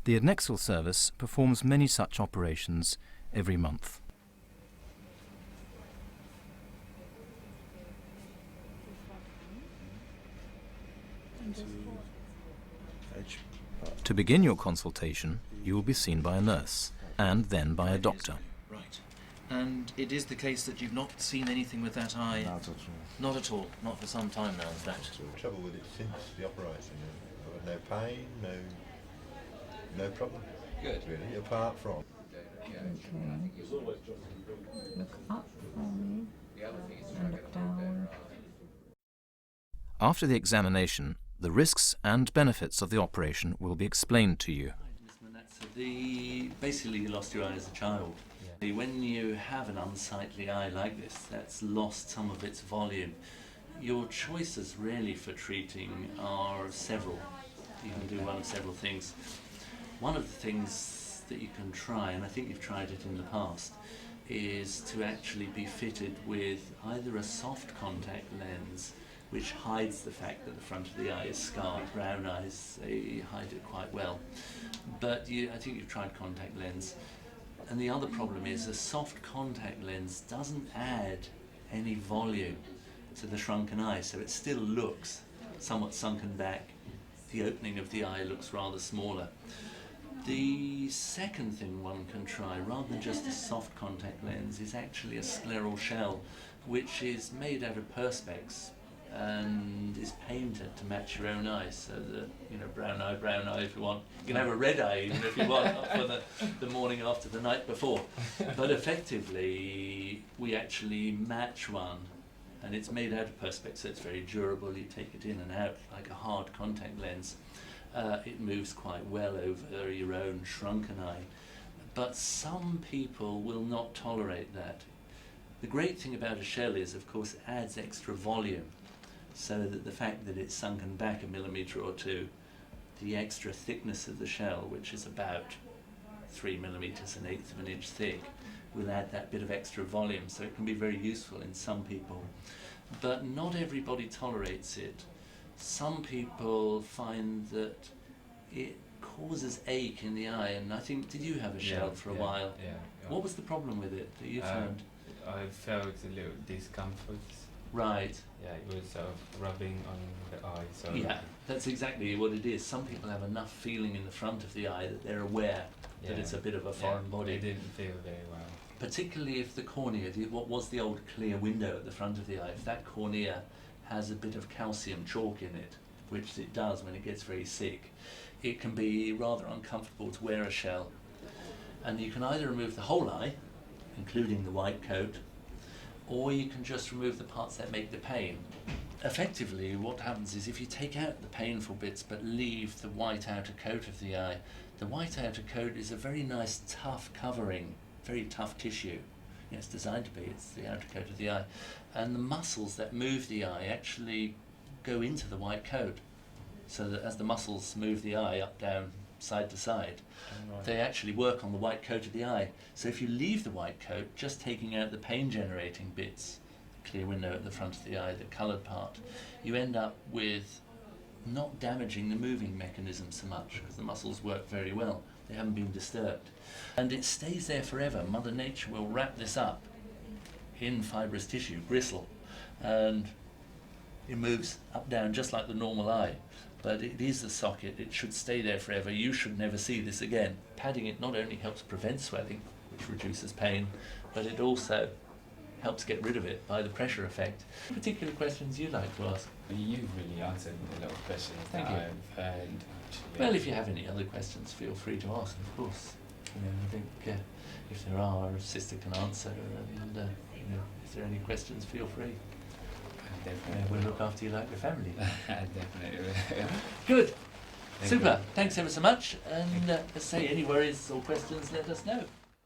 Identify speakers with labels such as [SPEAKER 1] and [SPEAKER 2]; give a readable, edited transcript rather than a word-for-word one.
[SPEAKER 1] The adnexal service performs many such operations every month. To begin your consultation, you will be seen by a nurse and then by a doctor. Right. And it is the case that you've not seen anything with that eye?
[SPEAKER 2] Not at all.
[SPEAKER 1] Not at all. Not for some time now, in fact.
[SPEAKER 2] The trouble with it since the operation, I've had no pain, no problem. Good. Really, apart from.
[SPEAKER 3] Okay. Look up for me and look down.
[SPEAKER 1] After the examination, the risks and benefits of the operation will be explained to you.
[SPEAKER 4] Basically, you lost your eye as a child. Yeah. When you have an unsightly eye like this, that's lost some of its volume. Your choices really for treating are several. You can do one of several things. One of the things that you can try, and I think you've tried it in the past, is to actually be fitted with either a soft contact lens, which hides the fact that the front of the eye is scarred. Brown eyes, they hide it quite well. But I think you've tried contact lens. And the other problem is a soft contact lens doesn't add any volume to the shrunken eye, so it still looks somewhat sunken back. The opening of the eye looks rather smaller. The second thing one can try, rather than just a soft contact lens, is actually a scleral shell, which is made out of perspex and is painted to match your own eye, so that, brown eye if you want. You can have a red eye even if you want for the morning after the night before. But effectively, we actually match one, and it's made out of perspex, so it's very durable. You take it in and out like a hard contact lens. It moves quite well over your own shrunken eye. But some people will not tolerate that. The great thing about a shell is, of course, it adds extra volume, so that the fact that it's sunken back a millimetre or two, the extra thickness of the shell, which is about 3 millimetres, an eighth of an inch thick, will add that bit of extra volume, so it can be very useful in some people. But not everybody tolerates it. Some people find that it causes ache in the eye, and I think, did you have a shell for a while?
[SPEAKER 5] Yeah.
[SPEAKER 4] What was the problem with it that you found?
[SPEAKER 5] I felt a little discomfort.
[SPEAKER 4] Right.
[SPEAKER 5] Yeah, it was sort of rubbing on the eye. So
[SPEAKER 4] yeah, that's exactly what it is. Some people have enough feeling in the front of the eye that they're aware that it's a bit of a foreign body.
[SPEAKER 5] It didn't feel very well.
[SPEAKER 4] Particularly if the cornea, what was the old clear window at the front of the eye, if that cornea has a bit of calcium chalk in it, which it does when it gets very sick, it can be rather uncomfortable to wear a shell. And you can either remove the whole eye, including the white coat, or you can just remove the parts that make the pain. Effectively, what happens is if you take out the painful bits but leave the white outer coat of the eye, the white outer coat is a very nice tough covering, very tough tissue. It's designed to be, it's the outer coat of the eye. And the muscles that move the eye actually go into the white coat, so that as the muscles move the eye up, down, side to side, they actually work on the white coat of the eye. So if you leave the white coat, just taking out the pain generating bits, the clear window at the front of the eye, the coloured part, you end up with not damaging the moving mechanism so much, because the muscles work very well. They haven't been disturbed. And it stays there forever. Mother Nature will wrap this up in fibrous tissue, gristle, and it moves up, down, just like the normal eye. But it is a socket, it should stay there forever. You should never see this again. Padding it not only helps prevent swelling, which reduces pain, but it also helps get rid of it by the pressure effect. Particular questions you'd like to ask?
[SPEAKER 5] You've really answered a lot of questions that I've heard.
[SPEAKER 4] Well, if you have any other questions, feel free to ask, of course. I think if there are, our sister can answer, and if there are any questions, feel free.
[SPEAKER 5] Definitely.
[SPEAKER 4] We'll look after you like your family.
[SPEAKER 5] Definitely.
[SPEAKER 4] Good. Super. Thanks ever so much. And as I say, any worries or questions, let us know.